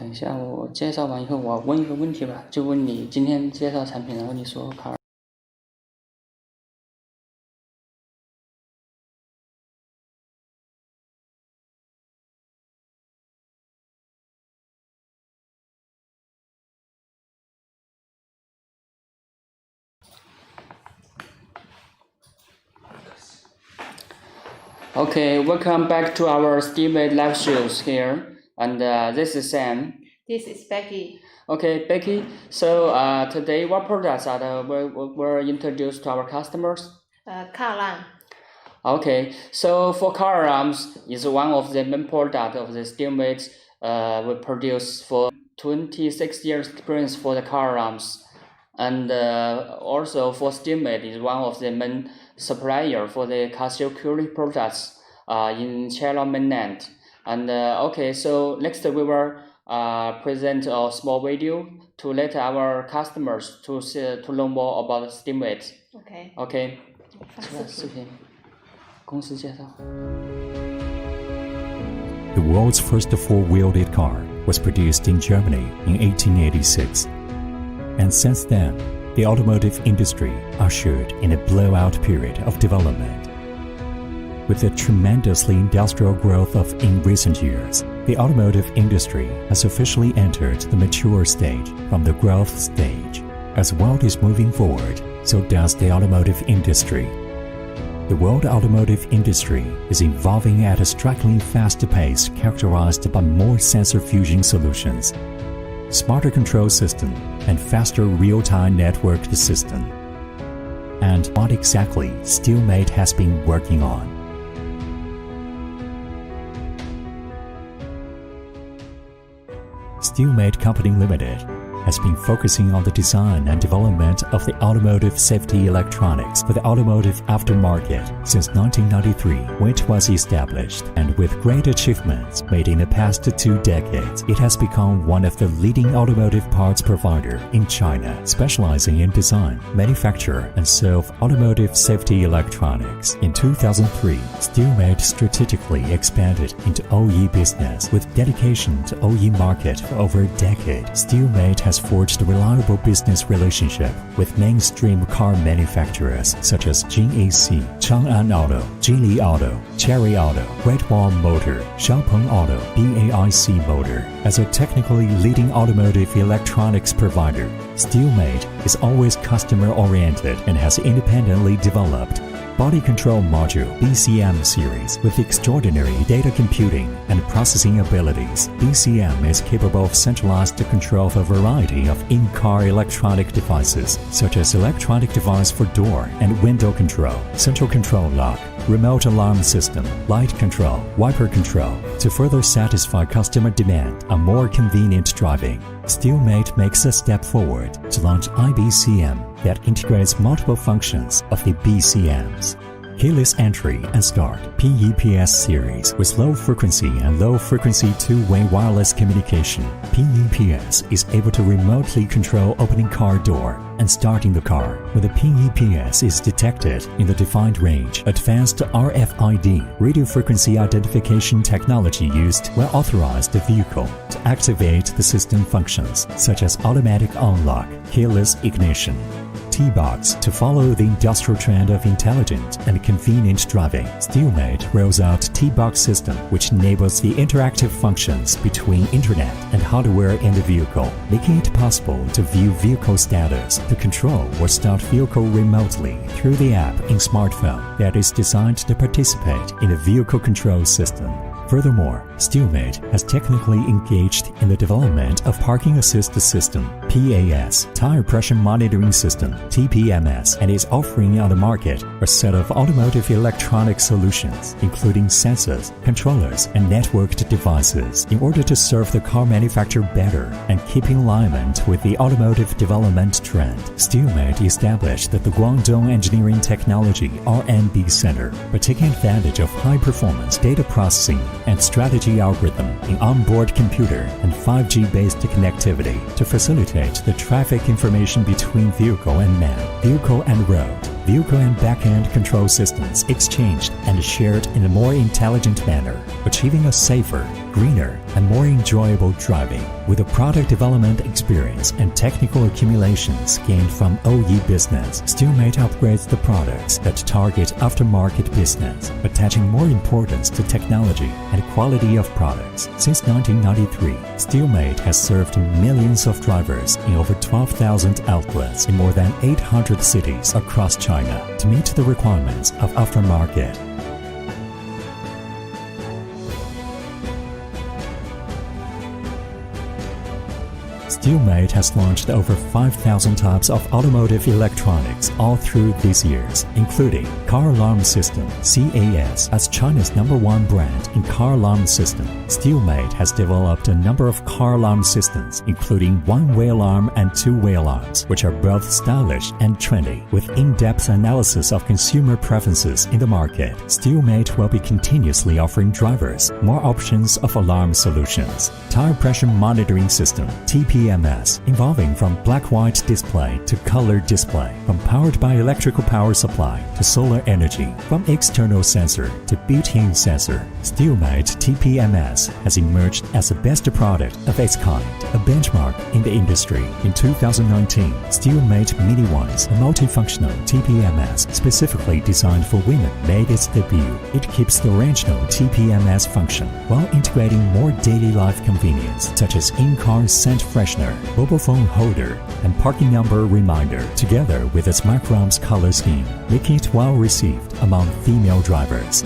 等一下，我介绍完以后，我问一个问题吧，就问你今天介绍产品，然后你说卡尔。Okay, welcome back to our Steammate live shows here, and this is Sam. This is Becky. Okay, Becky. So today, what products were introduced to our customers? Car alarm. Okay, so for car alarms is one of the main products of the Steammate. We produce for 26 years experience for the car alarms, and also for Steammate is one of the main supplier for the car security products in China mainland. And okay, so next we will present a small video to let our customers to learn more about Steammate. Okay. Okay. 出来视频，公司介绍。The world's first four-wheeled car was produced in Germany in 1886. And since then, the automotive industry ushered in a blowout period of development. With the tremendously industrial growth in recent years, the automotive industry has officially entered the mature stage from the growth stage. As the world is moving forward, so does the automotive industry. The world automotive industry is evolving at a strikingly fast pace characterized by more sensor fusion solutions, smarter control system, and faster real-time networked system. And what exactly Steammate has been working on? Steammate Company Limited has been focusing on the design and development of the automotive safety electronics for the automotive aftermarket since 1993, when it was established, and with great achievements made in the past 2 decades, it has become one of the leading automotive parts provider in China, specializing in design, manufacture, and sale of automotive safety electronics. In 2003, Steammate strategically expanded into OE business with dedication to OE market for over a decade. Steammate has forged a reliable business relationship with mainstream car manufacturers such as JAC, Chang'an Auto, Geely Auto, Chery Auto, Great Wall Motor, Xiaopeng Auto, BAIC Motor. As a technically leading automotive electronics provider, Steammate is always customer-oriented and has independently developed Body Control Module BCM series with extraordinary data computing and processing abilities. BCM is capable of centralized control of a variety of in-car electronic devices, such as electronic device for door and window control, central control lock, remote alarm system, light control, wiper control, to further satisfy customer demand on more convenient driving. Steammate makes a step forward to launch IBCM that integrates multiple functions of the BCMs. Keyless Entry and Start PEPS series with low frequency and low frequency two-way wireless communication. PEPS is able to remotely control opening car door and starting the car when the PEPS is detected in the defined range. Advanced RFID radio frequency identification technology used when authorized the vehicle to activate the system functions such as automatic unlock, keyless ignition. T-Box to follow the industrial trend of intelligent and convenient driving. Steammate rolls out T-Box system, which enables the interactive functions between internet and hardware in the vehicle, making it possible to view vehicle status, to control or start vehicle remotely through the app in smartphone that is designed to participate in the vehicle control system. Furthermore, Steammate has technically engaged in the development of Parking Assist System (PAS), Tire Pressure Monitoring System (TPMS), and is offering on the market a set of automotive electronic solutions, including sensors, controllers, and networked devices, in order to serve the car manufacturer better and keep in alignment with the automotive development trend. Steammate established the Guangdong Engineering Technology (R&D) Center by taking advantage of high-performance data processing and strategy algorithm in onboard computer and 5G-based connectivity to facilitate the traffic information between vehicle and man, vehicle and road. Vehicle and back-end control systems exchanged and shared in a more intelligent manner, achieving a safer, greener, and more enjoyable driving. With the product development experience and technical accumulations gained from OE business, Steelmate upgrades the products that target aftermarket business, attaching more importance to technology and quality of products. Since 1993, Steelmate has served millions of drivers in over 12,000 outlets in more than 800 cities across China to meet the requirements of aftermarket. Steelmate has launched over 5,000 types of automotive electronics all through these years, including Car Alarm System, CAS, as China's #1 brand in car alarm system. Steelmate has developed a number of car alarm systems, including one-way alarm and two-way alarms, which are both stylish and trendy. With in-depth analysis of consumer preferences in the market, Steelmate will be continuously offering drivers more options of alarm solutions. Tire pressure monitoring system, TPMS, evolving from black-white display to color display, from powered by electrical power supply to solar energy, from external sensor to built-in sensor. Steelmate TPMS has emerged as the best product of its kind, a benchmark in the industry. In 2019, Steelmate Mini Ones, a multifunctional TPMS specifically designed for women, made its debut. It keeps the original TPMS function while integrating more daily life convenience, such as in-car scent freshener, mobile phone holder, and parking number reminder, together with its microamps color scheme, making it well received among female drivers.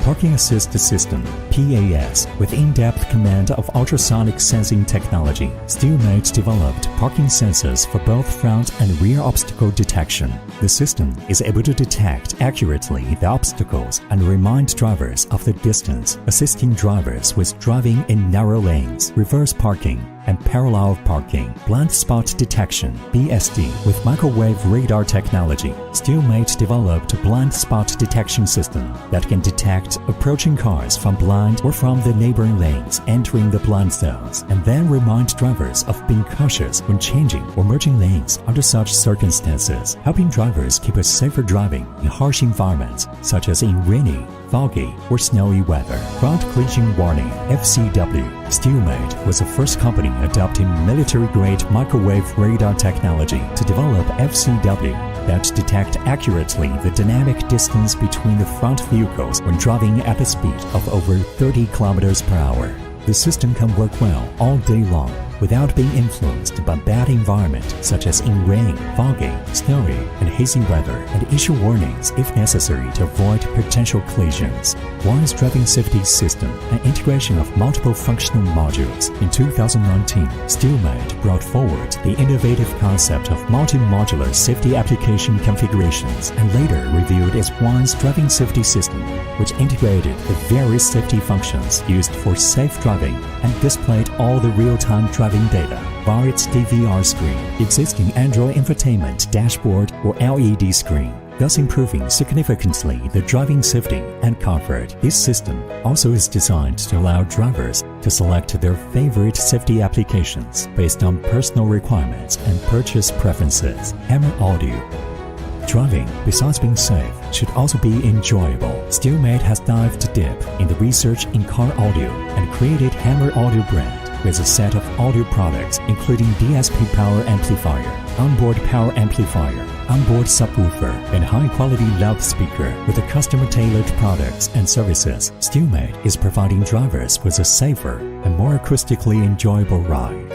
Parking Assist System, PAS, with in-depth command of ultrasonic sensing technology. Steelmate developed parking sensors for both front and rear obstacle detection. The system is able to detect accurately the obstacles and remind drivers of the distance, assisting drivers with driving in narrow lanes, reverse parking, and parallel parking. Blind spot detection, BSD, with microwave radar technology. Steelmate developed a blind spot detection system that can detect approaching cars from blind or from the neighboring lanes entering the blind zones, and then remind drivers of being cautious when changing or merging lanes under such circumstances, helping drivers keep a safer driving in harsh environments such as in rainy, foggy, or snowy weather. Front collision warning, FCW. Steelmate was the first company adopting military-grade microwave radar technology to develop FCW that detect accurately the dynamic distance between the front vehicles when driving at a speed of over 30 km/h. The system can work well all day long without being influenced by bad environment such as in rain, foggy, snowy, and hazy weather, and issue warnings if necessary to avoid potential collisions. One's driving safety system and integration of multiple functional modules. In 2019, Steelmate brought forward the innovative concept of multi-modular safety application configurations and later revealed its One's driving safety system, which integrated the various safety functions used for safe driving and displayed all the real-time driving data via its DVR screen, existing Android infotainment dashboard or LED screen, thus improving significantly the driving safety and comfort. This system also is designed to allow drivers to select their favorite safety applications based on personal requirements and purchase preferences. Hammer Audio. Driving, besides being safe, should also be enjoyable. Steelmate has dived deep in the research in car audio and created Hammer Audio brand with a set of audio products including DSP power amplifier, onboard power amplifier, onboard subwoofer, and high-quality loudspeaker. With the customer-tailored products and services, Steelmate is providing drivers with a safer and more acoustically enjoyable ride.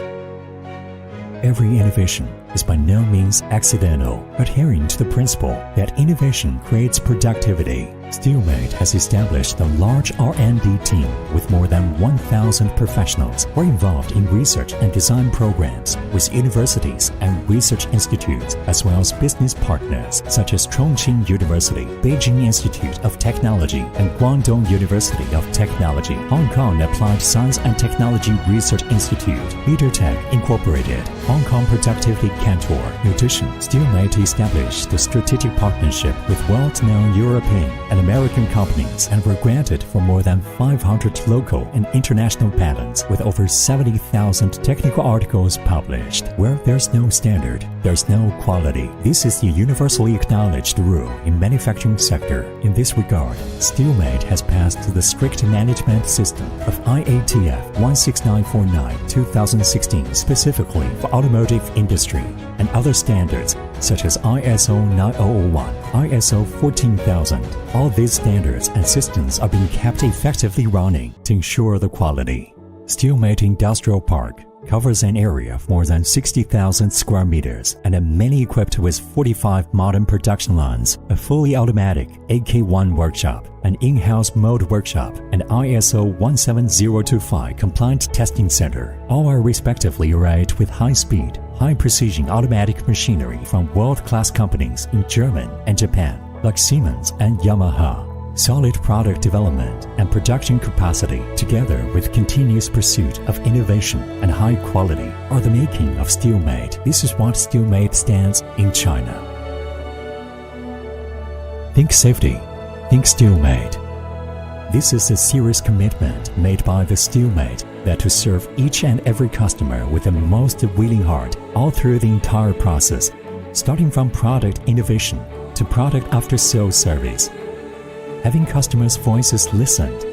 Every innovation is by no means accidental, adhering to the principle that innovation creates productivity. Steelmate has established a large R&D team with more than 1,000 professionals who are involved in research and design programs with universities and research institutes, as well as business partners such as Chongqing University, Beijing Institute of Technology, and Guangdong University of Technology, Hong Kong Applied Science and Technology Research Institute, LeaderTech Incorporated, Hong Kong Productivity Cantor. In addition, Steelmate established a strategic partnership with world-known European and and American companies and were granted for more than 500 local and international patents with over 70,000 technical articles published. Where there's no standard, there's no quality. This is the universally acknowledged rule in manufacturing sector. In this regard, Steelmate has passed the strict management system of IATF 16949-2016 specifically for automotive industry and other standards such as ISO 9001, ISO 14000. All these standards and systems are being kept effectively running to ensure the quality. Steelmate Industrial Park covers an area of more than 60,000 square meters and are mainly equipped with 45 modern production lines, a fully automatic AK1 workshop, an in-house mold workshop, and ISO 17025 compliant testing center. All are respectively arrayed with high-speed, high-precision automatic machinery from world-class companies in Germany and Japan, like Siemens and Yamaha. Solid product development and production capacity, together with continuous pursuit of innovation and high quality, are the making of Steelmate. This is what Steelmate stands in China. Think safety. Think Steelmate. This is a serious commitment made by the Steelmate that to serve each and every customer with the most willing heart all through the entire process, starting from product innovation to product after-sales service. Having customers' voices listened,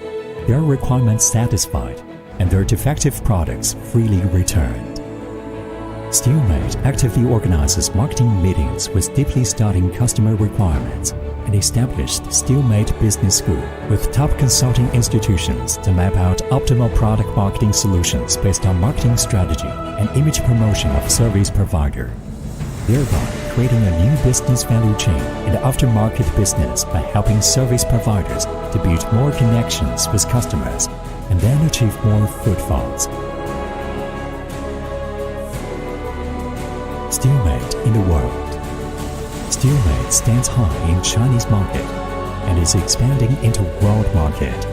their requirements satisfied, and their defective products freely returned. Steelmate actively organizes marketing meetings with deeply studying customer requirements and established Steelmate Business School with top consulting institutions to map out optimal product marketing solutions based on marketing strategy and image promotion of service provider, thereby creating a new business value chain in the aftermarket business by helping service providers to build more connections with customers and then achieve more footfalls. Steelmate in the world. Steelmate stands high in Chinese market and is expanding into world market.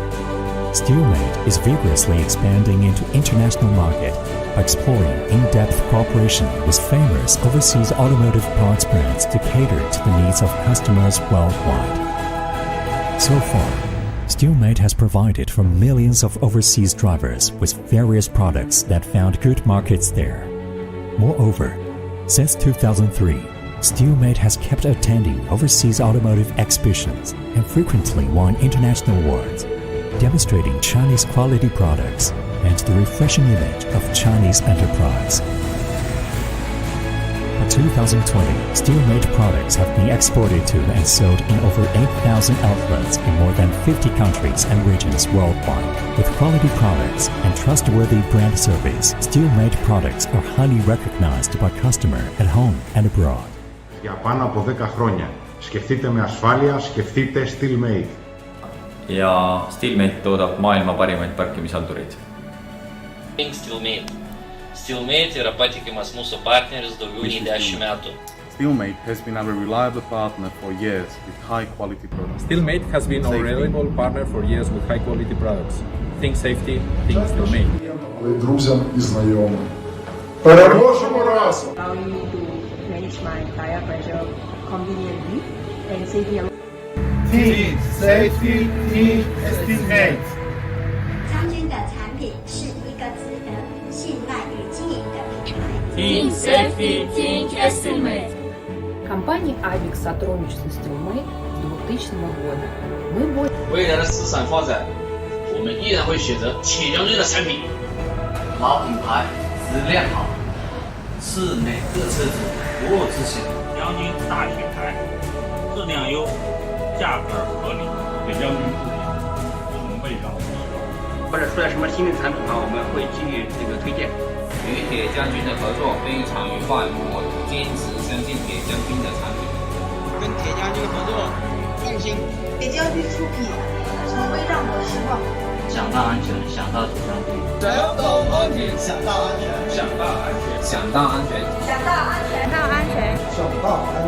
Steelmate is vigorously expanding into international market by exploring in-depth cooperation with famous overseas automotive parts brands to cater to the needs of customers worldwide. So far, Steelmate has provided for millions of overseas drivers with various products that found good markets there. Moreover, since 2003, Steelmate has kept attending overseas automotive exhibitions and frequently won international awards, demonstrating Chinese quality products and the refreshing image of Chinese enterprise. By 2020, Steelmate products have been exported to and sold in over 8,000 outlets in more than 50 countries and regions worldwide. With quality products and trustworthy brand service, Steelmate products are highly recognized by customers at home and abroad. Για πάνω από 10 χρόνια. Σκεφτείτε με ασφάλεια, σκεφτείτε Steelmate. Ja Steelmate toodab maailma parimaid parkimishaldureid. Think Steelmate. Steelmate yra patikimas mūsų partneris daugiau nei 10 metų. Steelmate has been our reliable partner for years with high quality products. Steelmate has been our reliable partner for years with high quality products. Think safety, think Steelmate. Друзям і знайомим. Переможемо разом! Allowing me to manage my tire pressure conveniently and safely. Think safety, think Steelmate. 将军的产品是一个值得信赖与经营的品牌。Think safety, think Steelmate. Компания Avix сотрудничает с Steelmate с 2000 года.未来的市场发展，我们依然会选择铁将军的产品。老品牌，质量好，是每个车主服务之星。将军大品牌，质量优，价格合理。铁将军不仅我们会让或者出来什么新的产品的话，我们会给予这个推荐。与铁将军的合作非常愉快，我坚持相信铁将军的产品。跟铁将军合作，放心。铁将军出品，从未让我失望。想到安全，想到铁将军。想到安全，想到安全，想到安全，想到安全，想到安全，想到安全，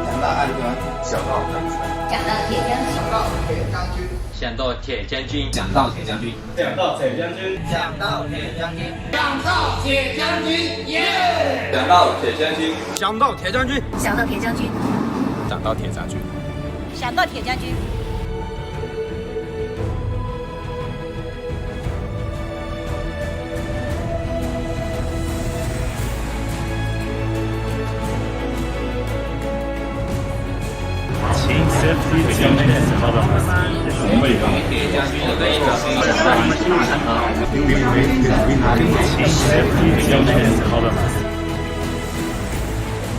想到安全，想到安全，想到安全，想到铁将军，想到铁将军，想到铁将军，想到铁将军，想到铁将军，想到铁将军，耶！想到铁将军，想到铁将军，想到铁将军，想到铁将军，想到铁将军。Team Safety Team Test Columns，我们会让铁将军的队长非常欢迎。 Team Safety Team Test Columns。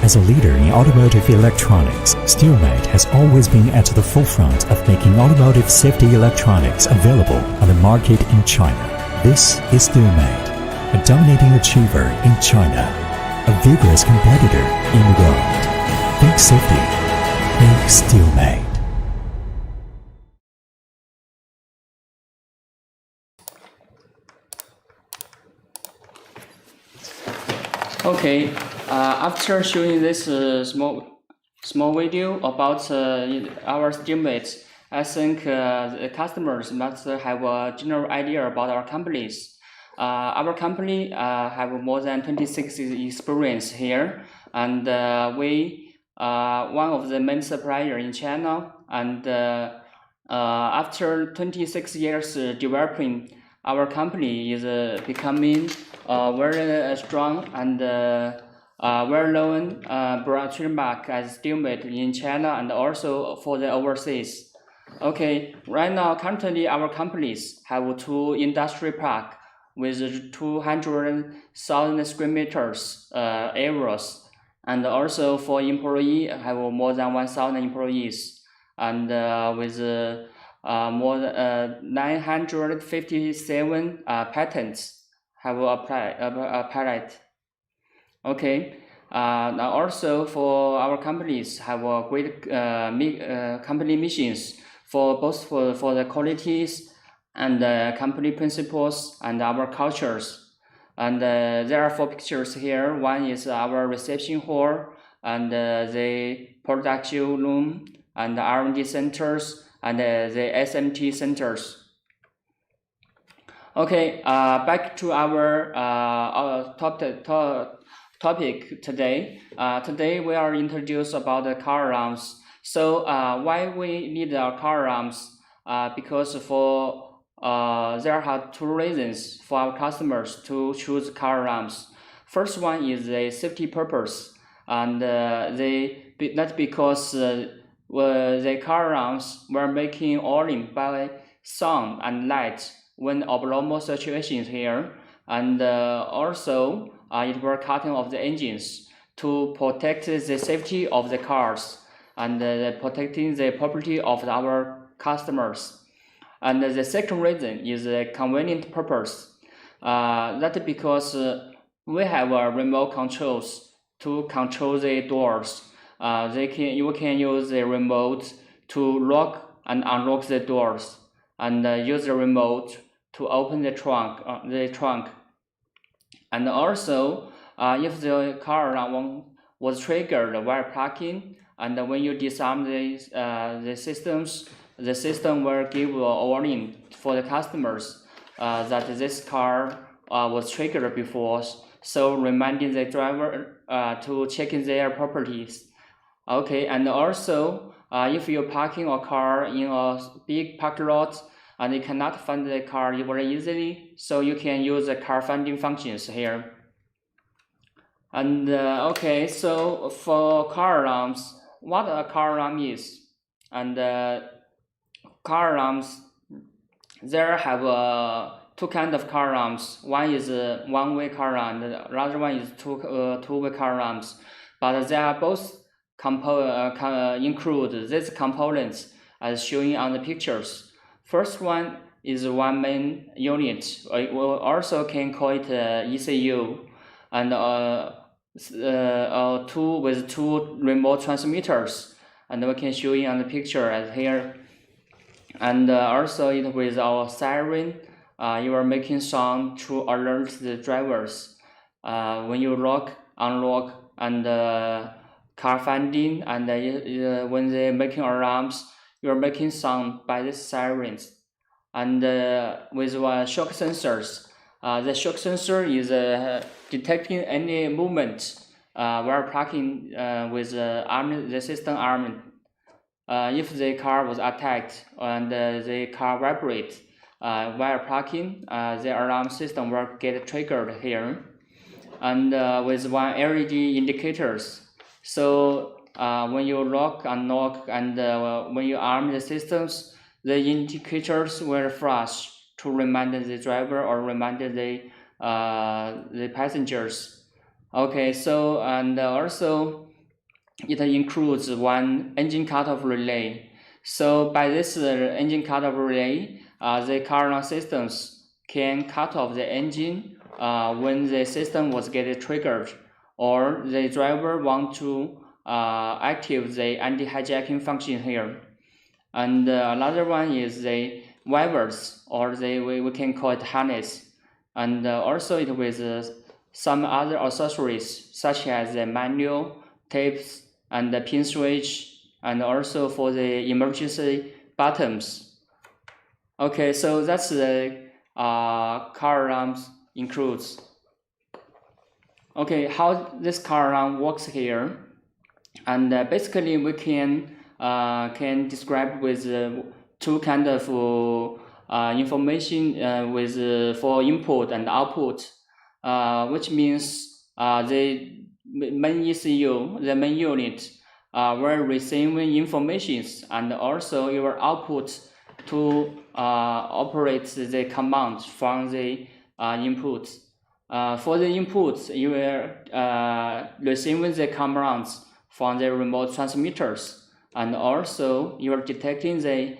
As a leader in automotive electronics, Steelmate has always been at the forefront of making automotive safety electronics available on the market in China. This is Steelmate, a dominating achiever in China, a vigorous competitor in the world. Think safety, think Steelmate. Okay, after showing this small video about our Steelmate, I think the customers must have a general idea about our companies. Our company have more than 26 years experience here, and we are one of the main suppliers in China. And after 26 years developing, our company is becoming very strong and well-known brand trademark as Steelmate in China and also for the overseas. Okay, right now currently our companies have 2 industry park with 200,000 square meters areas, and also for employee have more than 1,000 employees, and with more than 957 patents have applied. Okay. Now also for our companies have a great company missions for both for the qualities and company principles and our cultures. And there are 4 pictures here. One is our reception hall and the production room and the R&D centers and the SMT centers. Okay, back to our topic today. Today we are introduced about the car alarms. So why we need our car alarms? Because for there are 2 reasons for our customers to choose car alarms. First one is the safety purpose, and not because the car alarms were making warning by sound and light when abnormal situations here, and also it were cutting off the engines to protect the safety of the cars and protecting the property of our customers. And the second reason is the convenient purpose. That because we have remote controls to control the doors. You can use the remote to lock and unlock the doors, and use the remote to open the trunk. And also, if the car alarm was triggered while parking, and when you disarm the systems, the system will give a warning for the customers that this car was triggered before, so reminding the driver to check in their properties. Okay, and also if you're parking a car in a big parking lot and you cannot find the car very easily, so you can use the car finding functions here. And okay, so for car alarms, what a car alarm is, and car alarms, there have 2 kinds of car alarms. One is a one-way car alarm, and the other one is two-way car alarms. But they are both include these components as shown on the pictures. First one is one main unit. We also can call it ECU, and 2 remote transmitters, and we can show you on the picture as here. And also it with our siren, you are making sound to alert the drivers when you lock, unlock, and car finding, and when they're making alarms, you are making sound by the sirens. And with shock sensors, the shock sensor is detecting any movement while parking with the system armed. If the car was attacked and the car vibrates while parking, the alarm system will get triggered here. And with one LED indicators, so when you lock, unlock, and when you arm the systems, the indicators will flash to remind the driver or remind the passengers. Okay, so and also it includes one engine cutoff relay. So by this engine cutoff relay, the car alarm systems can cut off the engine when the system was getting triggered, or the driver want to activate the anti-hijacking function here. And another one is the wires, or we can call it harness. And also it with some other accessories such as the manual, tapes, and the pin switch, and also for the emergency buttons. Okay, so that's the car alarms includes. Okay, how this car alarm works here, and basically we can describe with two kind of information with for input and output, which means the main ECU, the main unit, will receive informations, and also your output to operate the command from the input. For the input, you will receive the commands from the remote transmitters, and also you are detecting the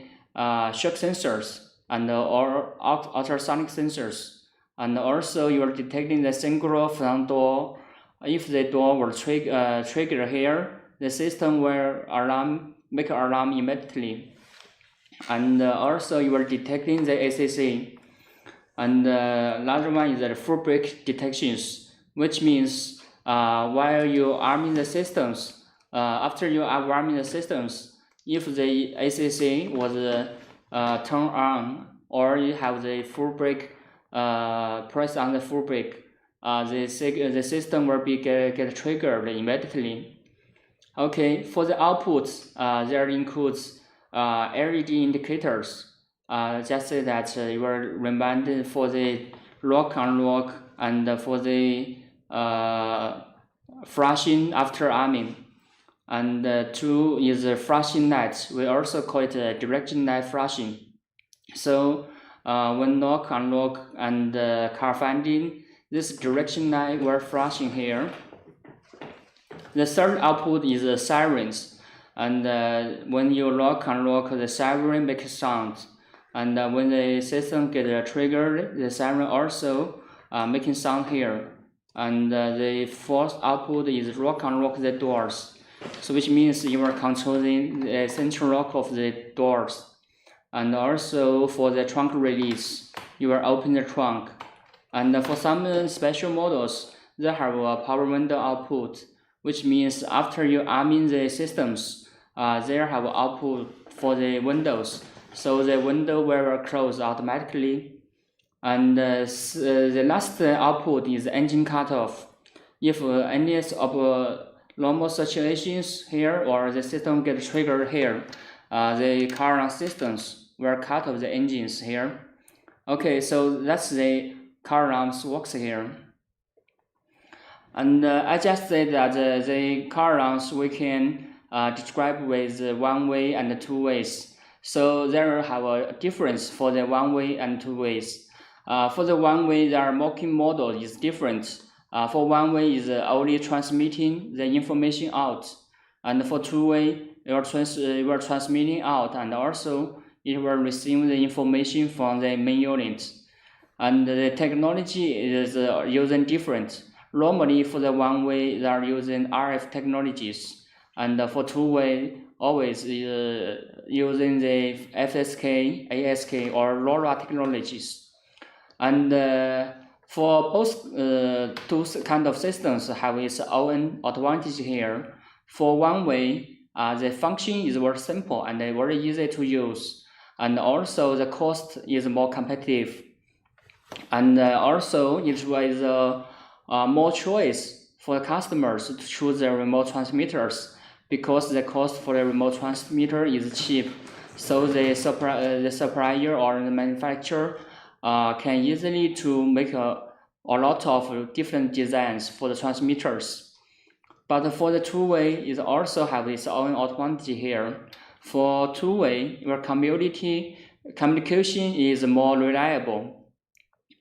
shock sensors and or ultrasonic sensors, and also you are detecting the single front door. If the door will trigger here, the system will make an alarm immediately. And also you are detecting the ACC. And another one is the full break detections, which means while you arming the systems, after you are arming the systems, if the ACC was turned on, or you have the full brake, press on the full brake, the system will be get triggered immediately. Okay, for the outputs, there includes LED indicators. Just say that you are reminded for the lock, unlock, and for the flashing after arming. And two is the flashing light. We also call it direction light flashing. So when lock, unlock, and car finding, this direction light will flashing here. The third output is the sirens, and when you lock, unlock, the siren makes sound. And when the system gets triggered, the siren also making sound here. And the fourth output is lock, unlock the doors. So which means you are controlling the central lock of the doors. And also for the trunk release, you are open the trunk. And for some special models, they have a power window output, which means after you arming the systems, they have output for the windows. So the window will close automatically. And the last output is engine cutoff. If any of normal situations here, or the system gets triggered here, the car alarm systems will cut off the engines here. Okay, so that's the car alarms works here. And I just said that the car alarms we can describe with one way and two ways. So there have a difference for the one way and two ways. For the one way, their mocking model is different. For one way is only transmitting the information out, and for two way you are transmitting out, and also it will receive the information from the main unit. And the technology is using different. Normally for the one way they are using RF technologies, and for two way always using the FSK, ASK, or LoRa technologies. And for both two kind of systems have its own advantage here. For one way, the function is very simple and very easy to use, and also the cost is more competitive. And also it was more choice for customers to choose the remote transmitters, because the cost for the remote transmitter is cheap. So the supplier or the manufacturer can easily to make a lot of different designs for the transmitters. But for the two-way, it also have its own advantage here. For two-way, your communication is more reliable,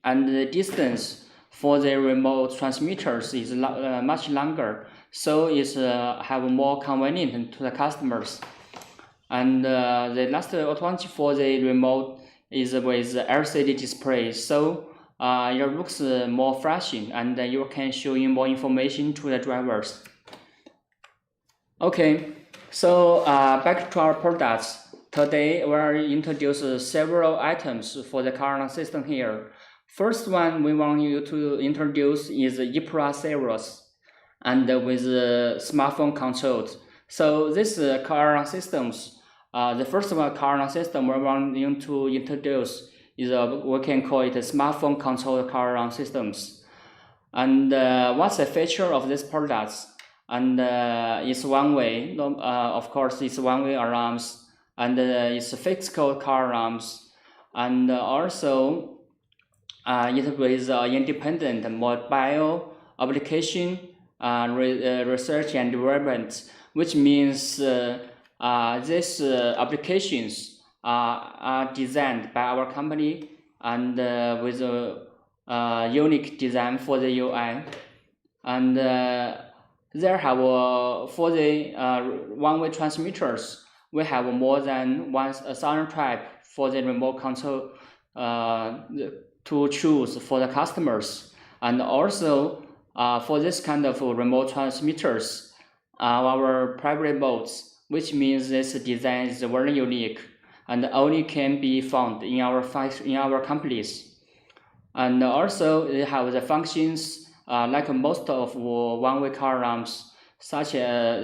and the distance for the remote transmitters is much longer, so it's have more convenient to the customers. And the last advantage for the remote is with the LCD display, so it looks more flashing, and you can show in more information to the drivers. Okay, so back to our products. Today we will introduce several items for the car alarm system here. First one we want you to introduce is ePlus Zeros, and with smartphone controlled. So this car alarm systems, the first one car alarm system we want you to introduce is we can call it a smartphone controlled car alarm systems. And what's the feature of these products? And it's one way. Of course, it's one-way alarms, and it's fixed code car alarms, and also it with independent mobile application research and development, which means these applications are designed by our company and with a unique design for the UI. And there have for the one-way transmitters, we have more than 1,000 types for the remote control to choose for the customers. And also for this kind of remote transmitters, our private modes, which means this design is very unique and only can be found in our companies. And also they have the functions like most of one-way car alarms, such as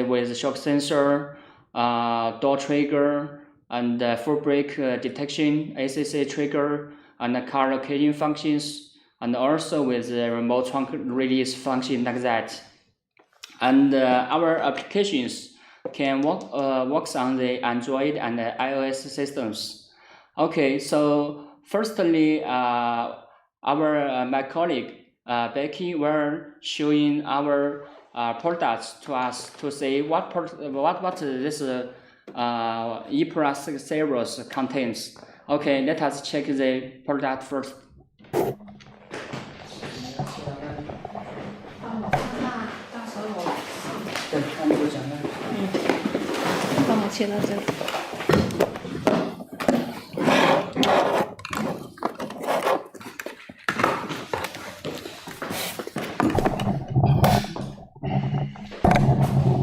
with shock sensor, door trigger, and full brake detection, ACC trigger, and car locating functions, and also with the remote trunk release function like that. And our applications can works on the Android and iOS systems. Okay, so firstly, my colleague Becky were showing our products to us to say what this ePlus Zeros contains. Okay, let us check the product first. 帮我切到这里。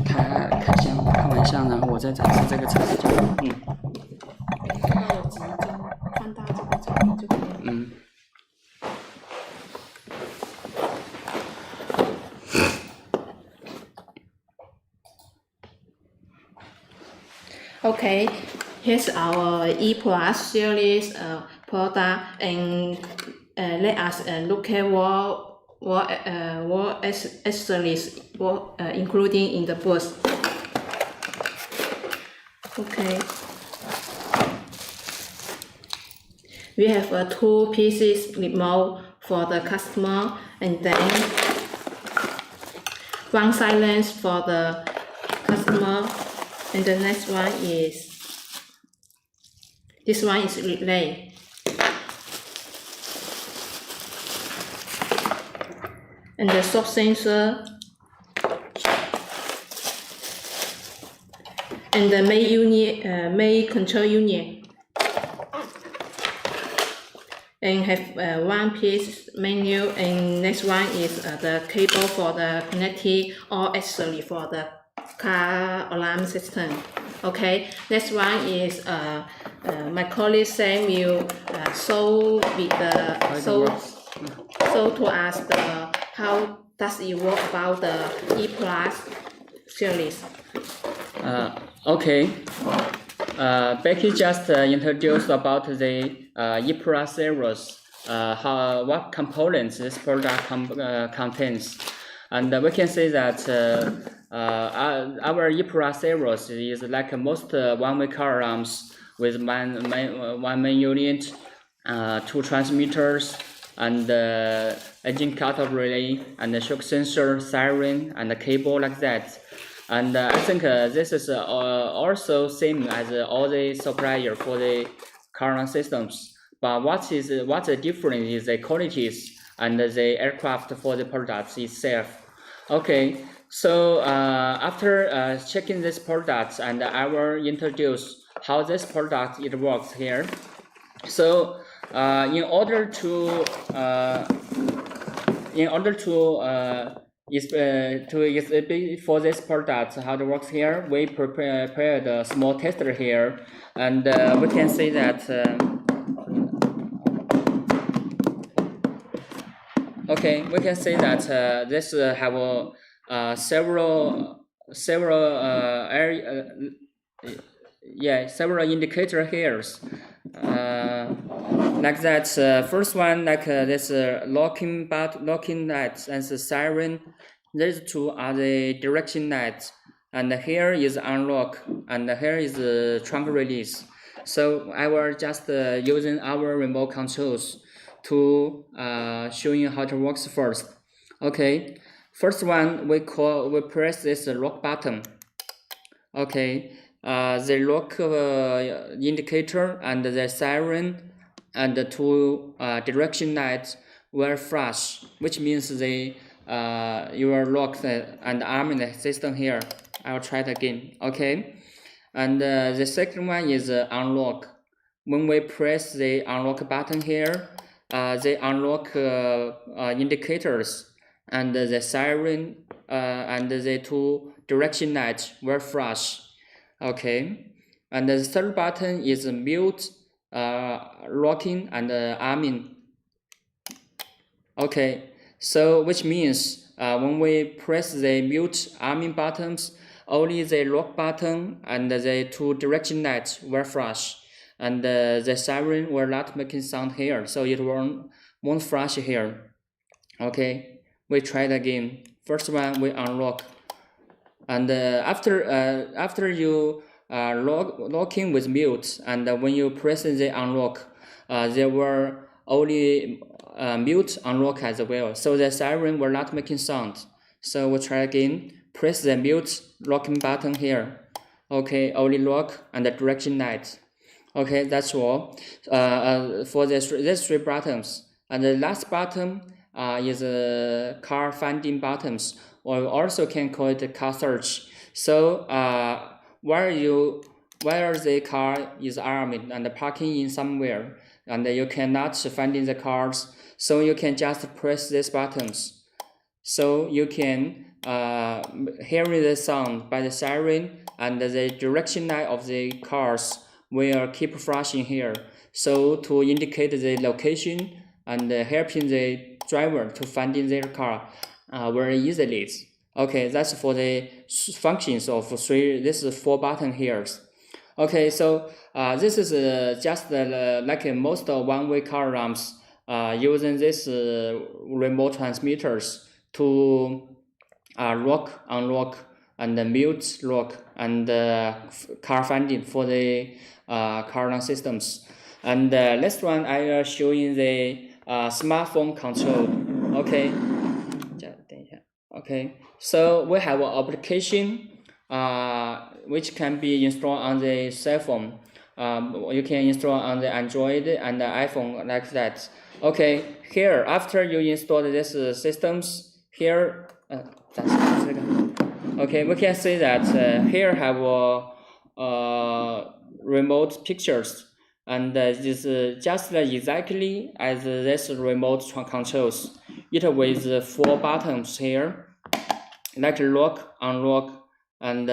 开箱看完箱，然后我再展示这个测试就好。帮我集中放大这个照片就可以了。Okay, here's our ePlus series product, and let us look at what accessories including in the box. Okay, we have 2 pieces remote for the customer, and then 1 silence for the customer. And the next one is, this one is relay. And the shock sensor. And the main control unit. And have 1 piece menu, and next one is the cable for the connecting or accessory for the car alarm system. Okay, next one is my colleague Sam will show to us how does it work about the ePlus series. Okay, Becky just introduced about the ePlus Zeros, what components this product contains, and we can say that our ePlus Zeros is like most one-way car alarms with one main unit, 2 transmitters, and the engine cutoff relay, and the shock sensor, siren, and the cable like that. And I think this is also same as all the supplier for the car alarm systems. But what's the difference is the qualities and the aircraft for the products itself. Okay, so after checking this product, and I will introduce how this product it works here. So in order to exhibit for this product how it works here, we prepared a small tester here, and we can see that. Okay, we can see that this have several indicator here. Like that, first one like this locking light and the siren. These two are the direction lights, and here is unlock, and here is the trunk release. So I will just using our remote controls to show you how it works first. Okay, first one we press this lock button. Okay, the lock indicator and the siren and the two direction lights will flash, which means they you are locked and armed the system here. I'll try it again. Okay, and the second one is unlock. When we press the unlock button here, the unlock indicators and the siren and the two direction lights will flash. Okay, and the third button is mute, locking, and arming. Okay, so which means when we press the mute arming buttons, only the lock button and the two direction lights will flash, and the siren will not making sound here, so it won't flash here. Okay, we try it again. First one we unlock, and after you locking with mute, and when you press the unlock, there were only mute unlock as well, so the siren will not making sound. So we'll try again. Press the mute locking button here. Okay, only lock and the direction light. Okay, that's all for these three buttons. And the last button is car finding buttons, or also can call it car search. So where the car is armed and parking in somewhere, and you cannot finding the cars, so you can just press these buttons. So you can hearing the sound by the siren, and the direction light of the cars will keep flashing here, so to indicate the location and helping the driver to finding their car very easily. Okay, that's for the functions of this is 4 button here. Okay, so this is just like most one-way car alarms using this remote transmitters to lock, unlock, and mute, lock, and car finding for the car alarm systems. And next one, I will show you the smartphone control. Okay. Okay. So we have an application which can be installed on the cell phone. You can install on the Android and the iPhone like that. Okay. Here, after you install these systems, here. Okay, we can see that here have remote pictures, and this just exactly as this remote controls. It with 4 buttons here, like lock, unlock, and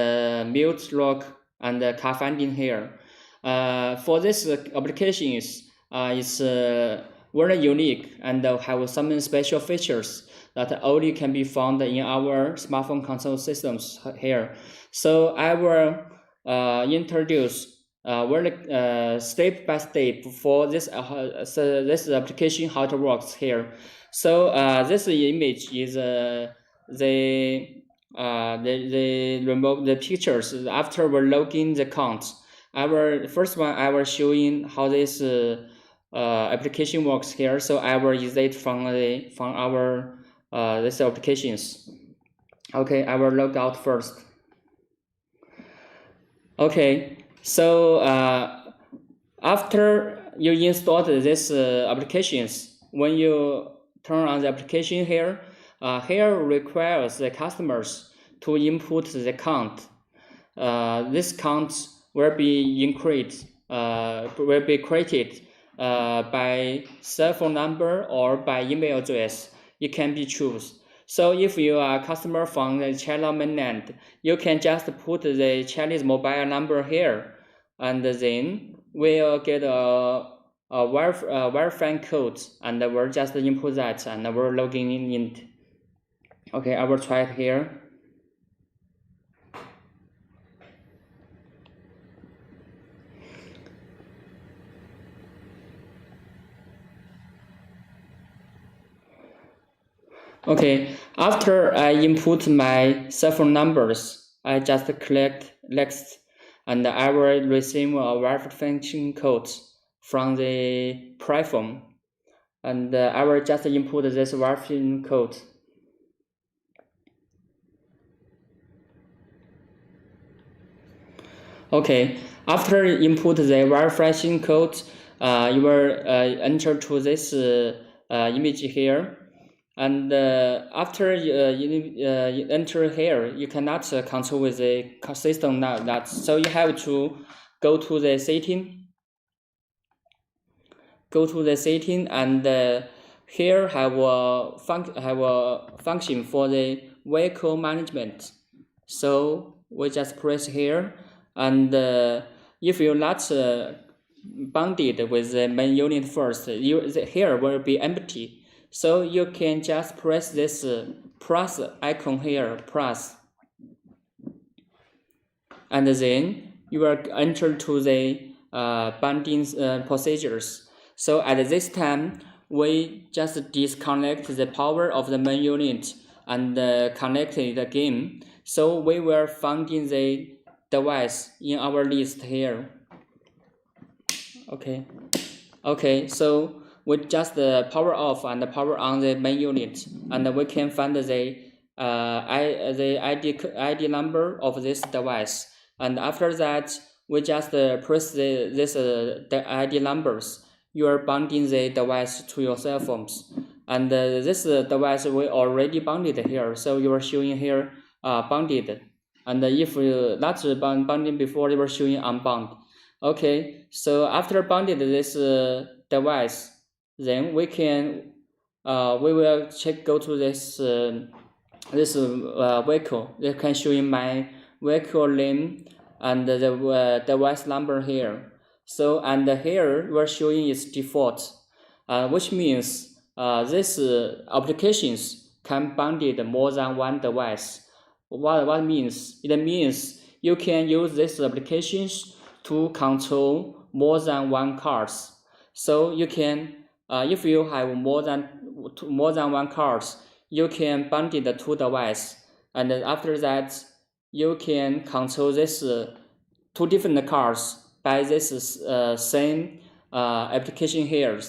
mute, lock, and car finding here. For this applications, it's very unique and have some special features that only can be found in our smartphone control systems here. So I will introduce very step by step for this this application how it works here. So this image is the pictures after we're logging the count. First one I will showing how this application works here. So I will exit from our this applications. Okay, I will log out first. Okay, so after you installed this applications, when you turn on the application here, here requires the customers to input the count. This count will be created by cell phone number or by email address. It can be choose. So if you are a customer from the China mainland, you can just put the Chinese mobile number here, and then we'll get a verifying code, and we'll just input that, and we're logging in. Okay, I will try it here. Okay, after I input my cell phone numbers, I just click next, and I will receive a verification code from the platform, and I will just input this verification code. Okay, after input the verification code, you will enter to this image here. And after you enter here, you cannot control with the system that. So you have to go to the setting. Go to the setting, and here have a function for the vehicle management. So we just press here, and if you're not bounded with the main unit first, here will be empty. So you can just press this plus icon here, plus, and then you will enter to the binding procedures. So at this time, we just disconnect the power of the main unit and connect it again. So we will find the device in our list here. Okay, so we just power off and power on the main unit, and we can find the ID number of this device. And after that, we just press the ID numbers. You are binding the device to your cell phones, and this device we already bounded here. So you are showing here bounded, and if you not bounding before, you were showing unbound. Okay, so after bounded this device, then we can we will go to this vehicle. You can show in my vehicle name and the device number here. So and here we're showing its default, which means this applications can bounded more than one device. What means? It means you can use these applications to control more than one cars. So you can, if you have more than one cars, you can bundle the two devices, and after that, you can control this two different cars by this same application here.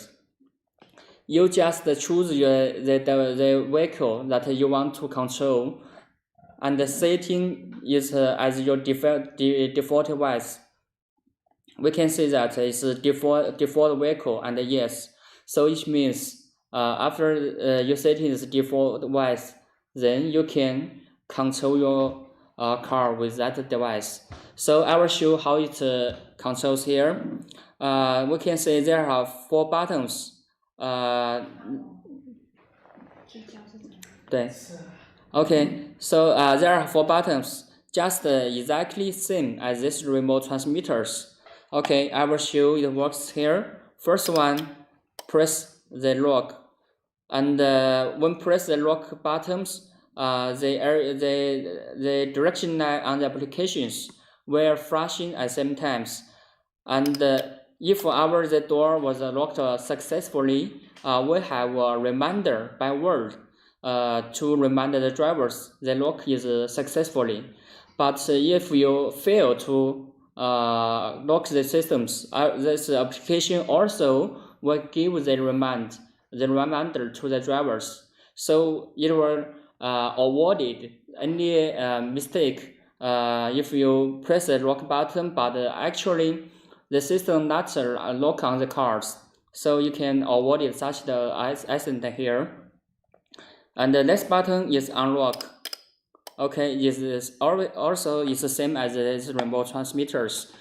You just choose the vehicle that you want to control, and the setting is as your default device. We can say that it's a default vehicle, and yes. So it means after you setting this default device, then you can control your car with that device. So I will show how it controls here. We can say there are 4 buttons. Okay, so there are 4 buttons, just exactly same as this remote transmitters. Okay, I will show it works here. First one, press the lock, and when press the lock buttons, the direction light on the applications were flashing at the same times. And if the door was locked successfully, we have a reminder by word to remind the drivers the lock is successfully. But if you fail to lock the systems, this application also will give the reminder to the drivers. So it will avoid any mistake if you press the lock button, but actually the system not lock on the cars. So you can avoid such the accident here. And the next button is unlock. Okay, is also is the same as the remote transmitters.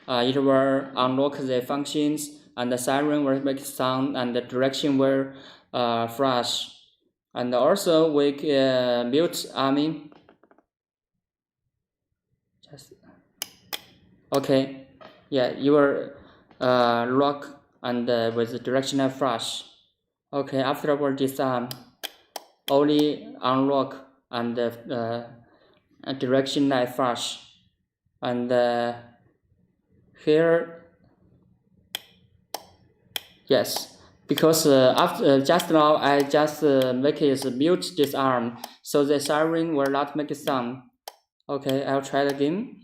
It will unlock the functions, and the siren will make sound, and the direction will flash. And also we mute arming. Okay, yeah, you will lock and with the directional flash. Okay, afterward disarm, only unlock and directional flash. And here, yes, because after just now I just make it mute disarm, so the siren will not make a sound. Okay, I'll try it again.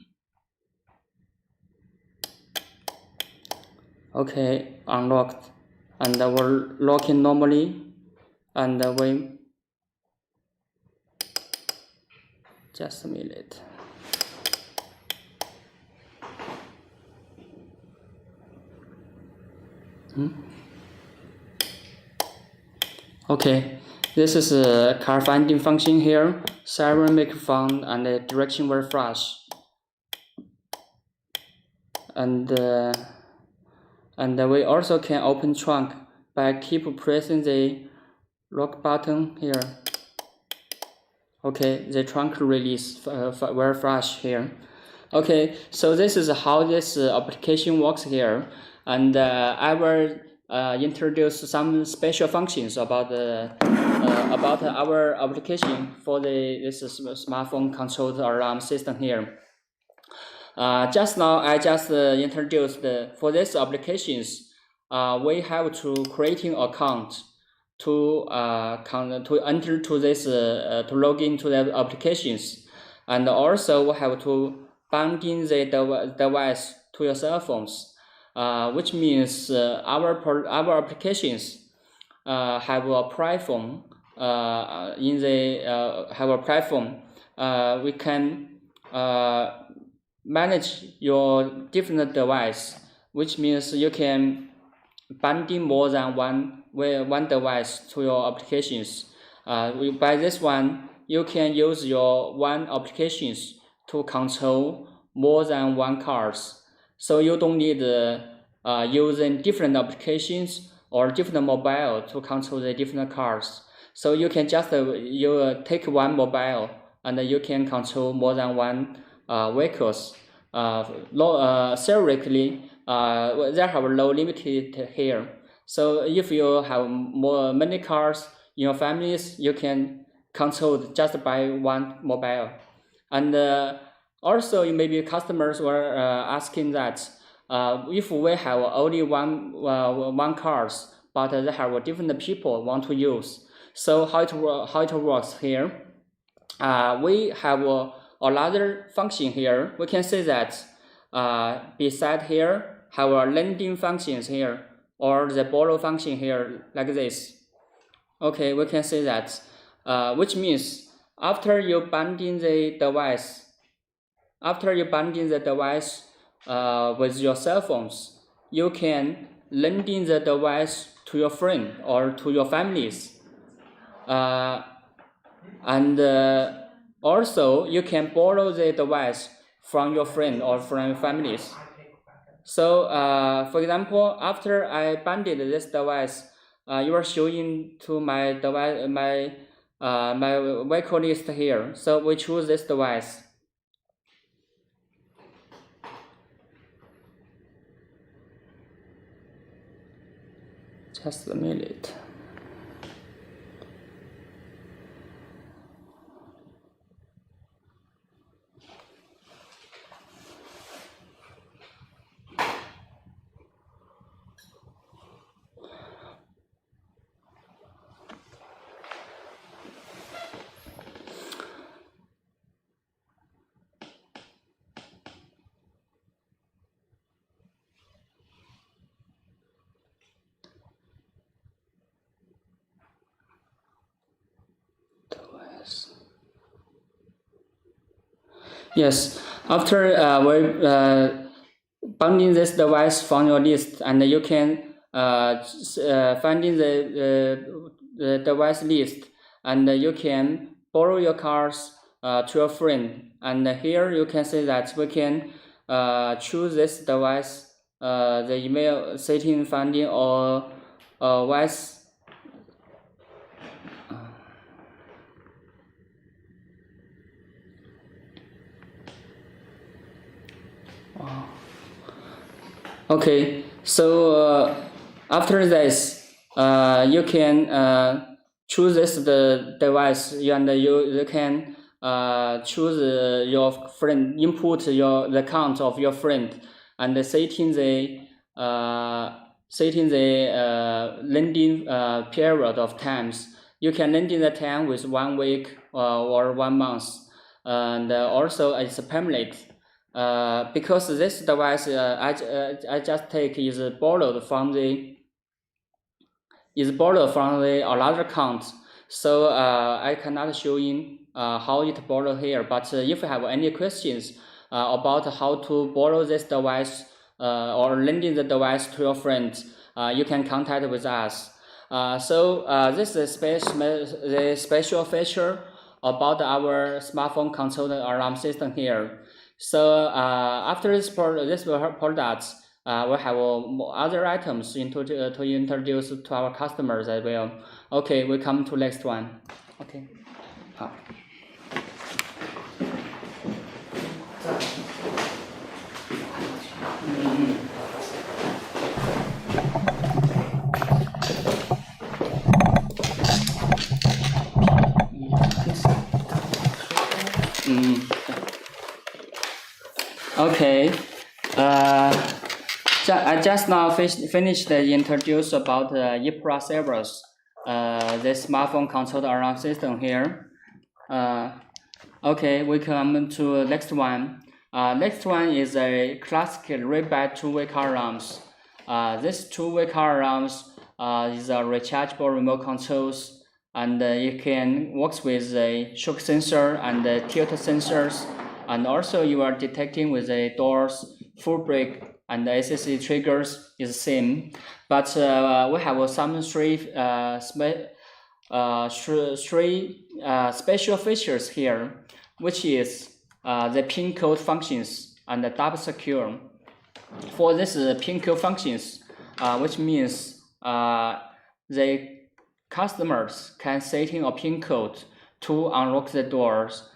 Okay, unlocked, and we're locking normally, and we just a minute. Okay, this is a car finding function here. Siren microphone and the direction will flash. And we also can open trunk by keep pressing the lock button here. Okay, the trunk release will flash here. Okay, so this is how this application works here, and I will introduce some special functions about our application for this smartphone controlled alarm system here. Just now I just introduced for these applications, we have to creating account to enter to this to log into the applications, and also we have to binding the device to your cell phones, which means our applications have a platform have a platform. We can manage your different device, which means you can binding more than one device to your applications. By this one, you can use your one applications to control more than one cars. So you don't need using different applications or different mobile to control the different cars. So you can just you take one mobile and you can control more than one vehicles. Theoretically, there have low limited here. So if you have many cars in your families, you can control just by one mobile. And also, maybe customers were asking that if we have only one cars, but they have different people want to use. So how it works here? We have another function here. We can say that beside here have a lending functions here, or the borrow function here, like this. Okay, we can say that, which means after you binding the device, with your cell phones, you can lending the device to your friend or to your families, and also you can borrow the device from your friend or from your families. So, for example, after I bundled this device, you are showing to my device, my vehicle list here. So we choose this device. Just a minute. Yes. After binding this device from your list, and you can finding the device list, and you can borrow your cards to your friend. And here you can see that we can choose this device, the email setting finding or voice. Okay, so after this, you can choose the device, and you can choose your friend, input the account of your friend, and setting the lending period of times. You can lending the time with 1 week or 1 month, and also it's permanent. Because this device I just take is borrowed from the another account, so I cannot show in how it borrowed here. But if you have any questions about how to borrow this device or lending the device to your friends, you can contact with us. This is the special feature about our smartphone controlled alarm system here. So after this product, we have other items to introduce to our customers as well. Okay, we come to next one. Okay. 好。Okay. I just now finished the introduce about EPRA servers, the smartphone controlled alarm system here. Okay, we come to next one. Next one is a classic read-back two-way car alarms. This two-way car alarms is a rechargeable remote controls, and it can works with a shock sensor and tilt sensors, and also you are detecting with the doors, full brake, and the SSC triggers is the same. But we have some three special features here, which is the pin code functions and the double secure. For this pin code functions, which means the customers can set in a pin code to unlock the doors,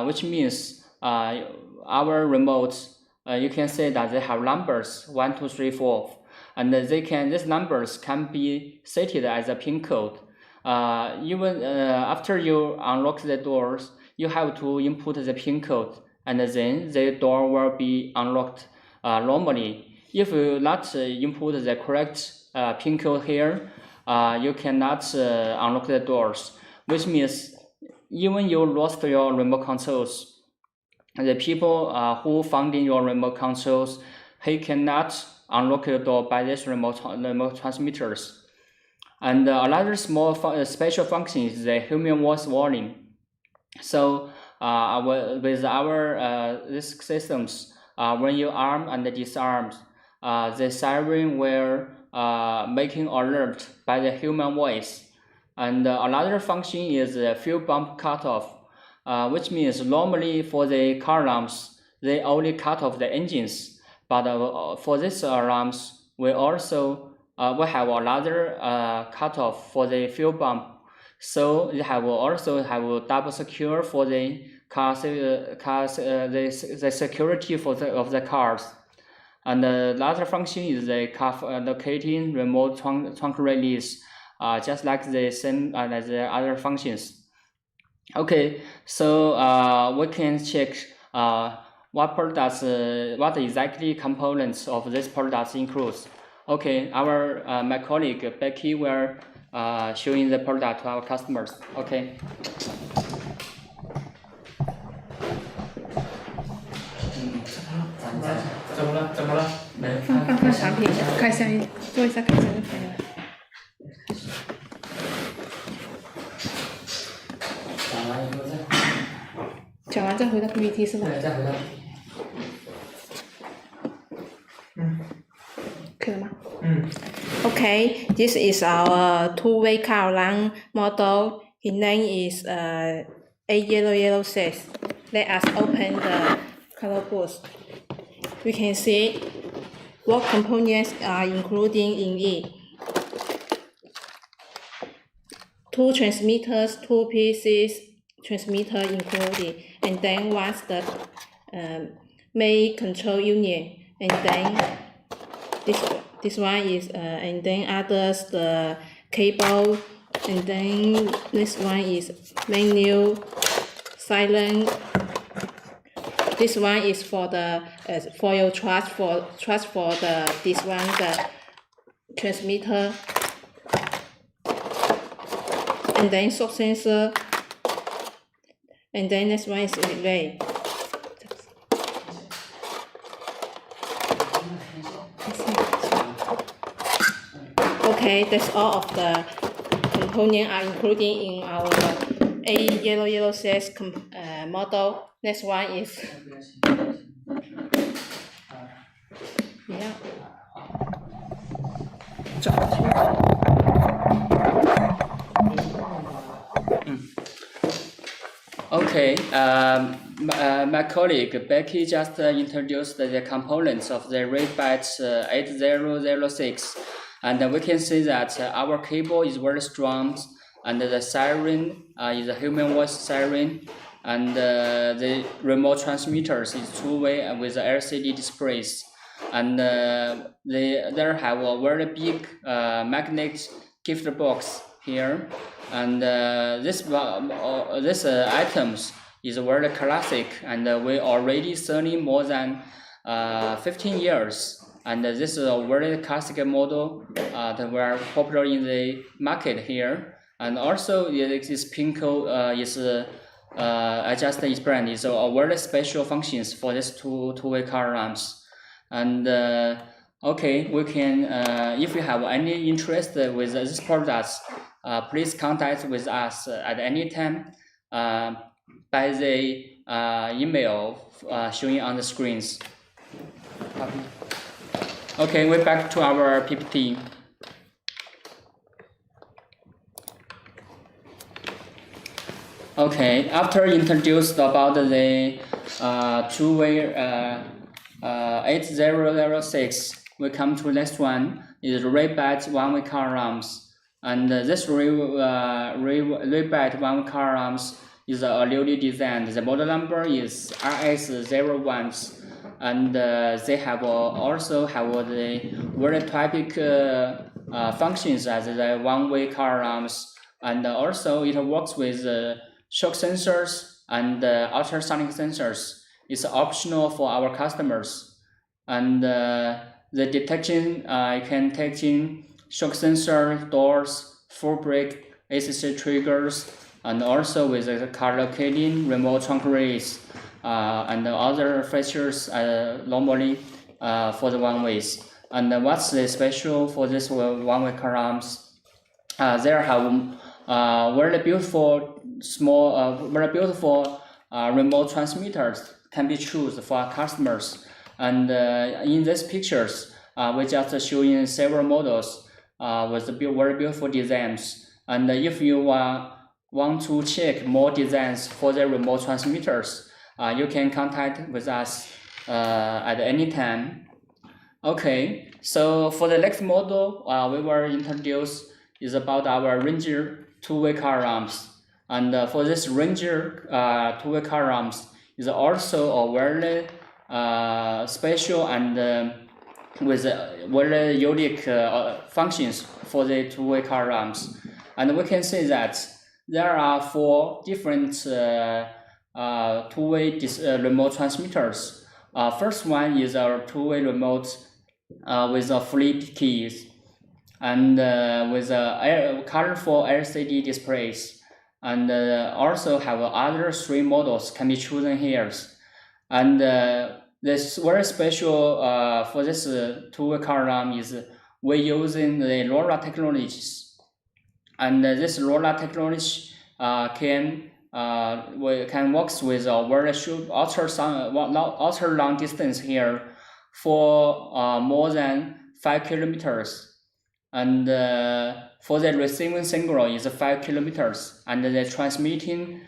which means our remotes, you can say that they have numbers 1, 2, 3, 4, and these numbers can be set as a pin code. Even after you unlock the doors, you have to input the pin code, and then the door will be unlocked normally. If you not input the correct pin code here, you cannot unlock the doors, which means even you lost your remote controls, the people who found in your remote controls, he cannot unlock the door by this remote transmitters. And another small special function is the human voice warning. So with our these systems, when you arm and disarm, the siren will making alert by the human voice. And another function is the fuel pump cutoff, which means normally for the car alarms, they only cut off the engines. But for these alarms, we also we have another cutoff for the fuel pump. So you also have a double secure for the the security of the cars. And the other function is the car locating remote trunk release, just like the same as the other functions. Okay, so we can check what products, what exactly components of this product includes. Okay, my colleague Becky will showing the product to our customers. Okay. 怎么了？放产品，开箱做一下开箱就可以了。讲完再回到 PPT 是吧？对，再回到。可以了吗？Okay, this is our two-way car alarm model. His name is A0006. Let us open the color box. We can see what components are included in it. 2 transmitters, 2 pieces transmitter included, and then one's the main control unit, and then this one is and then others the cable, and then this one is menu, silent. This one is for the for your transfer for the this one the transmitter, and then shock sensor, and then this one is relay. Okay, that's all of the components are included in our A0006 model. Next one is Okay, my colleague Becky just introduced the components of the RayBat 8006, and we can see that our cable is very strong, and the siren is a human voice siren, and the remote transmitters is two-way with the LCD displays, and they have a very big magnet gift box here, and this items is very classic, and we already selling more than 15 years. And this is a very classic model that were popular in the market here. And also this Pinko is I just explained is a very special functions for this two-way car alarms. And okay, we can if you have any interest with this products, please contact with us at any time by the email showing on the screens. Okay, we're back to our PPT. Okay, after introduced about the two-way 8006, we come to next one is RayBat one-way car alarms. And this RayBat one-way car alarms is a newly designed. The model number is RS01, and they have also have the very typical functions as the one-way car alarms, and also it works with shock sensors and ultrasonic sensors. It's optional for our customers, and the detection can take in shock sensor, doors, full brake, ACC triggers, and also with the car locating, remote trunk raise, and other features normally for the one-ways. And what's the special for this one-way car alarms? There have very beautiful small, very beautiful remote transmitters can be chosen for our customers. And in these pictures, we just showing several models with very beautiful designs. And if you want to check more designs for the remote transmitters, you can contact with us at any time. Okay, so for the next model we will introduce is about our Ranger two-way car alarms. And for this Ranger two-way car alarms is also a very special and with very unique functions for the two-way car alarms. And we can see that there are 4 different two-way remote transmitters. First one is our two-way remote with a flip keys and with colorful LCD displays. And also have other 3 models can be chosen here. And this very special for this two-way car alarm is we're using the LoRa technologies. And this LoRa technology can we can work with a very short, ultra long distance here for more than 5 kilometers, and for the receiving signal is 5 kilometers, and the transmitting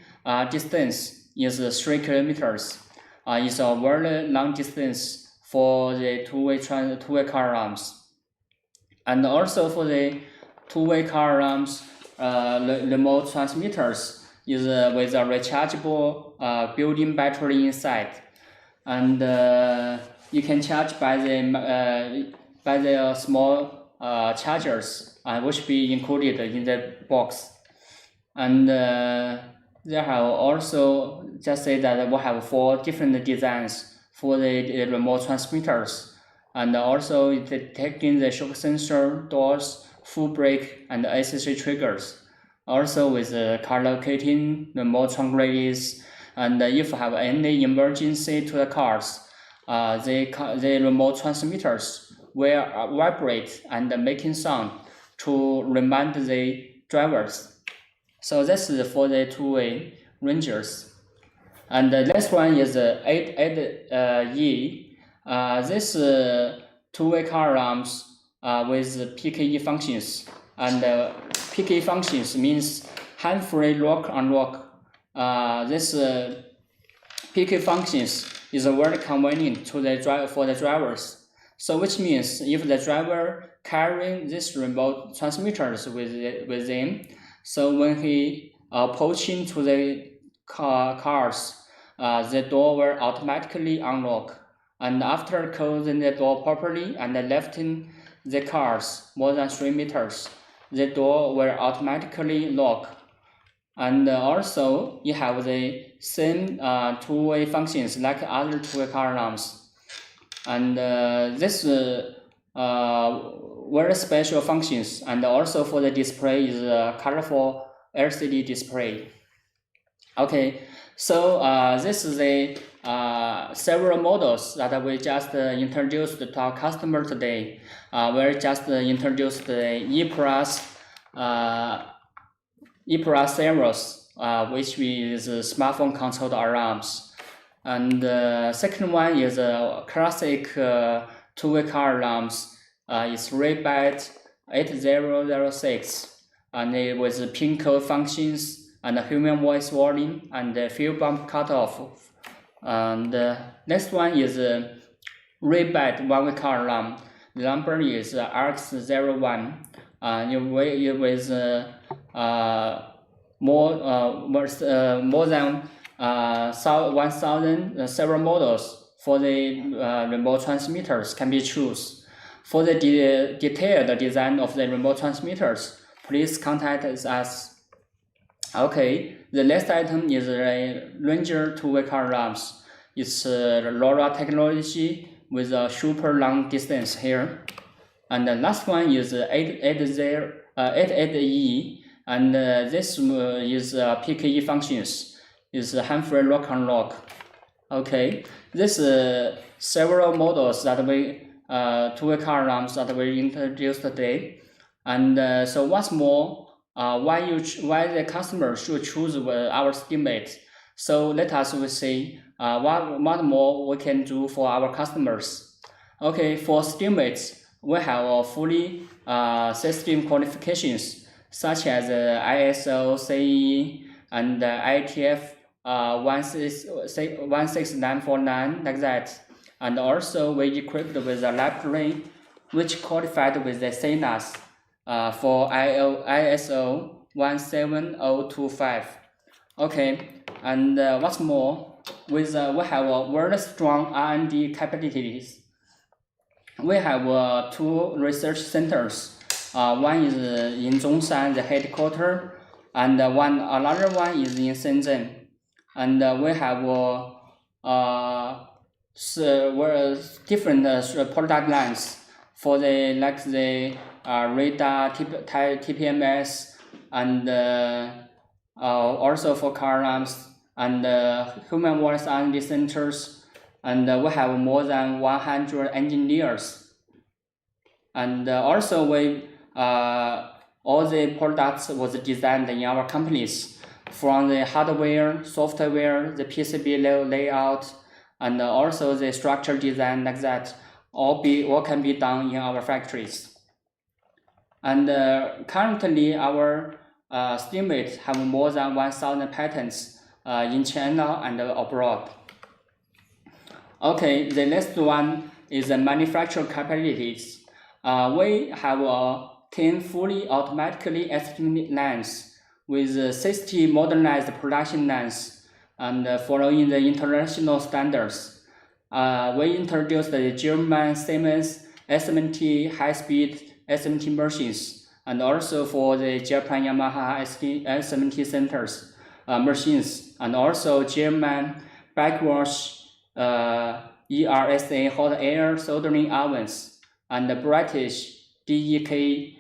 distance is 3 kilometers. It's a very long distance for the two-way car alarms. And also for the two-way car alarms, remote transmitters is with a rechargeable built-in battery inside, and you can charge by the small chargers, which be included in the box. And there have also just say that we have 4 different designs for the remote transmitters, and also detecting the shock sensor, doors, full brake, and ACC triggers. Also with car locating, remote trunk release, and if you have any emergency to the cars, the remote transmitters will vibrate and making sound to remind the drivers. So this is for the two-way rangers. And the next one is 8E. This two-way car alarms with PKE functions. And PKE functions means hand-free lock unlock. This PKE functions is very convenient to for the drivers. So which means if the driver carrying this remote transmitters with him, so when he approach into the cars, the door will automatically unlock. And after closing the door properly and lifting the cars more than 3 meters, the door will automatically lock. And also you have the same two-way functions like other two-way car alarms. And this very special functions, and also for the display is a colorful LCD display. Okay, so this is the several models that we just introduced to our customer today. We just introduced the E+ series, which is smartphone controlled alarms. And the second one is a classic two-way car alarms. It's Rebad 8006, and it was pin code functions and human voice warning and fuel bump cutoff. And next one is Rebad one-way car alarm. The number is RX01. It was more than 1,000 several models for the remote transmitters can be chosen. For the detailed design of the remote transmitters, please contact us. Okay, the next item is a Ranger two-way car alarms. It's LoRa technology with a super long distance here. And the last one is 8E, and this is PKE functions. Is hand-free lock unlock. Okay, this several models that we two-way car alarms that we introduced today. And so what's more, why the customer should choose our SteamMate. So let us see what more we can do for our customers. Okay, for SteamMates, we have a fully system qualifications such as ISO, CE, and IATF 16949 like that. And also we equipped with a library which qualified with the CNAS for ISO 17025. Okay, and what's more, we have a very strong R&D capabilities. We have 2 research centers. One is in Zhongshan, the headquarters, and another one is in Shenzhen. And we have different product lines for the radar, TPMS, and also for car alarms and human voice R&D centers. And we have more than 100 engineers. And also we all the products was designed in our companies. from the hardware, software, the PCB layout, and also the structure design like that. All can be done in our factories. And currently, our Steelmate have more than 1,000 patents in China and abroad. Okay, the next one is the manufacturing capabilities. We have 10 fully automatically assembly lines with 60 modernized production lines and following the international standards. We introduced the German Siemens SMT high-speed SMT machines, and also for the Japan Yamaha SMT centers machines, and also German backwash ERSA hot air soldering ovens, and the British DEK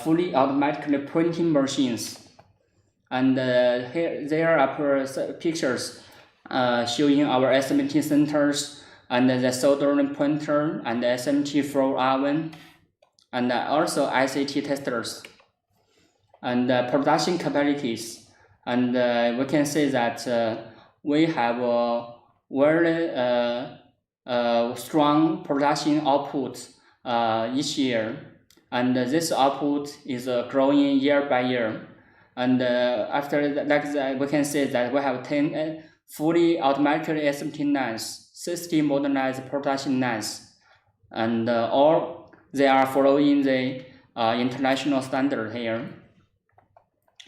fully automatically printing machines. And here there are pictures showing our SMT centers and the soldering printer and the SMT floor oven, and also ICT testers and production capabilities. And we can say that we have a very strong production output each year, and this output is growing year by year. And after that, we can say that we have 10 fully automatic SMT lines, 60 modernized production lines, and all they are following the international standard here.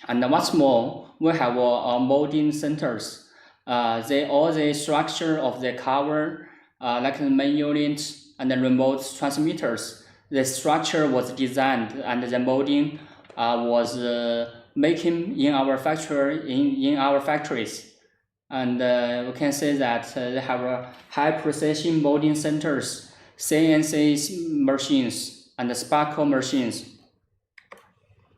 And what's more, we have molding centers. All the structure of the cover, like the main unit and the remote transmitters, the structure was designed and the molding was making in our factories. And we can say that they have high precision molding centers, CNC machines, and sparkle machines.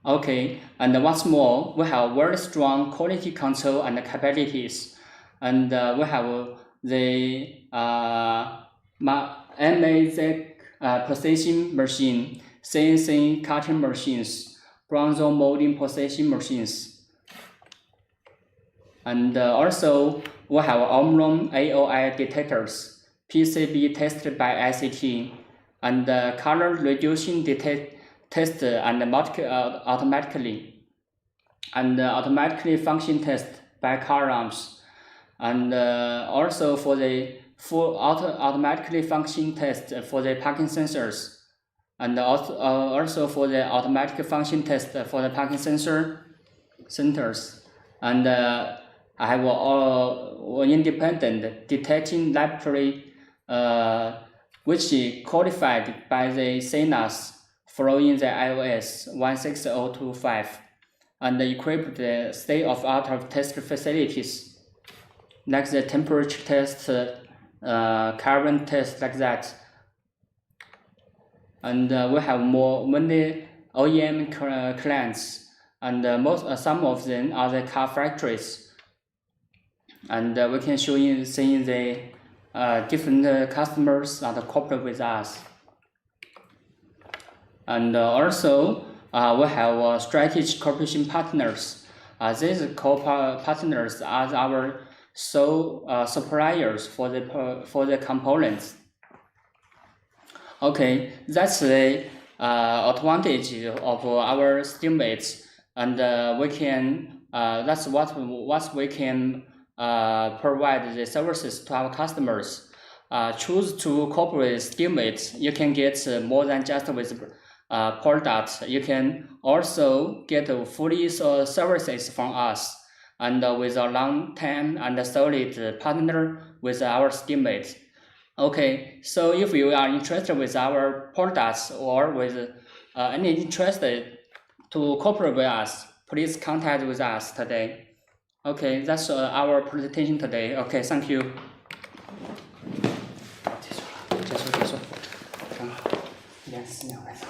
Okay, and what's more, we have very strong quality control and capabilities. And we have the MAZ precision machine, CNC cutting machines, bronzo molding precision machines. And also, we have Omron AOI detectors, PCB tested by ICT, and color reducing test and automatically, and automatically function test by columns, and also for the full automatically function test for the parking sensors, and also for the automatic function test for the parking sensor centers. And I have an independent detecting laboratory which is qualified by the CNAS following the iOS 16025, and equipped the state-of-the-art test facilities like the temperature test, current test like that. And we have many OEM clients, and some of them are the car factories. And we can show you seeing the different customers that cooperate with us. And also we have strategic cooperation partners. These partners are our sole suppliers for the components. Okay, that's the advantage of our Steelmates, and we can that's what we can provide the services to our customers. Choose to cooperate with Steelmates. You can get more than just with products. You can also get fully services from us, and with a long time and solid partner with our Steelmates. Okay, so if you are interested with our products or with any interest to cooperate with us, please contact with us today. Okay, that's our presentation today. Okay, thank you. 结束，很好，4秒来着。